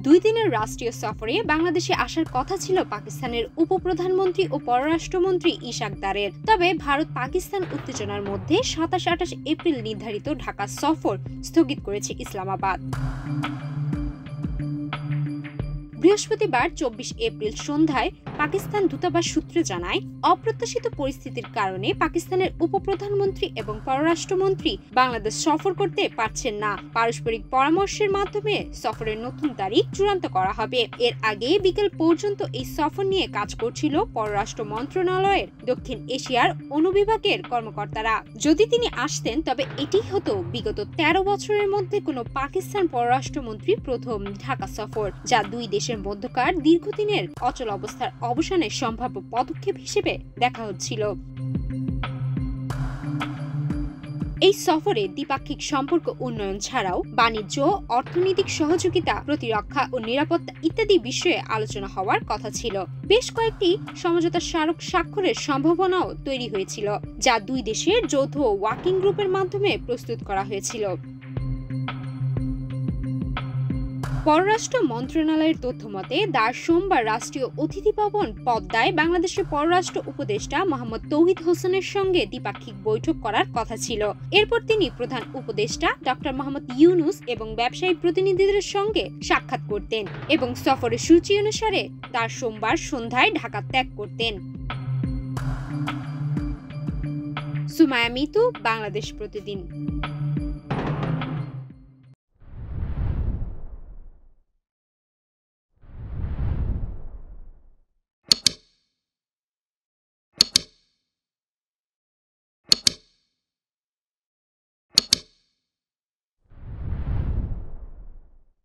দুই দিনের রাষ্ট্রীয় সফরে বাংলাদেশে আসার কথা ছিল পাকিস্তানের উপপ্রধানমন্ত্রী ও পররাষ্ট্রমন্ত্রী ইশাক দারের। তবে ভারত পাকিস্তান উত্তেজনার মধ্যে ২৭-২৮ এপ্রিল নির্ধারিত ঢাকা সফর স্থগিত করেছে ইসলামাবাদ। বৃহস্পতিবার ২৪ এপ্রিল সন্ধ্যায় পাকিস্তান দূতাবাস সূত্র জানায়, অপ্রত্যাশিত পরিস্থিতির কারণে পাকিস্তানের উপপ্রধানমন্ত্রী এবং পররাষ্ট্রমন্ত্রী বাংলাদেশ সফর করতে পারছেন না। পারস্পরিক পরামর্শের মাধ্যমে সফরের নতুন তারিখ চূড়ান্ত করা হবে। এর আগে বিকেল পর্যন্ত এই সফর নিয়ে কাজ করছিল পররাষ্ট্র মন্ত্রণালয়ের দক্ষিণ এশিয়ার অনুবিভাগের কর্মকর্তারা। যদি তিনি আসতেন তবে এটি হতো বিগত ১৩ বছরের মধ্যে কোনো পাকিস্তান পররাষ্ট্রমন্ত্রীর প্রথম ঢাকা সফর, যা দুই দেশের মধ্যকার দীর্ঘদিনের অচল অবস্থার অবসানের সম্ভাব্য পদক্ষেপ হিসেবে দেখা হচ্ছিল। এই সফরে দ্বিপাক্ষিক সম্পর্ক উন্নয়ন ছাড়াও বাণিজ্য, অর্থনৈতিক সহযোগিতা, প্রতিরক্ষা ও নিরাপত্তা ইত্যাদি বিষয়ে আলোচনা হওয়ার কথা ছিল। বেশ কয়েকটি সমঝোতা স্মারক স্বাক্ষরের সম্ভাবনাও তৈরি হয়েছিল, যা দুই দেশের যৌথ ওয়ার্কিং গ্রুপের মাধ্যমে প্রস্তুত করা হয়েছিল। পররাষ্ট্র মন্ত্রণালয়ের তথ্য মতে, সোমবার রাষ্ট্রীয় অতিথি ভবন পদ্মায় বাংলাদেশের পররাষ্ট্র উপদেষ্টা মোহাম্মদ তৌহিদ হোসেনের সঙ্গে দ্বিপাক্ষিক বৈঠক করার কথা ছিল। এরপর তিনি প্রধান উপদেষ্টা ডক্টর মোহাম্মদ ইউনুস এবং ব্যবসায়ী প্রতিনিধিদের সঙ্গে সাক্ষাৎ করতেন এবং সফরের সূচি অনুসারে সোমবার সন্ধ্যায় ঢাকা ত্যাগ করতেন। সুমাইয়া মিতু, বাংলাদেশ প্রতিদিন।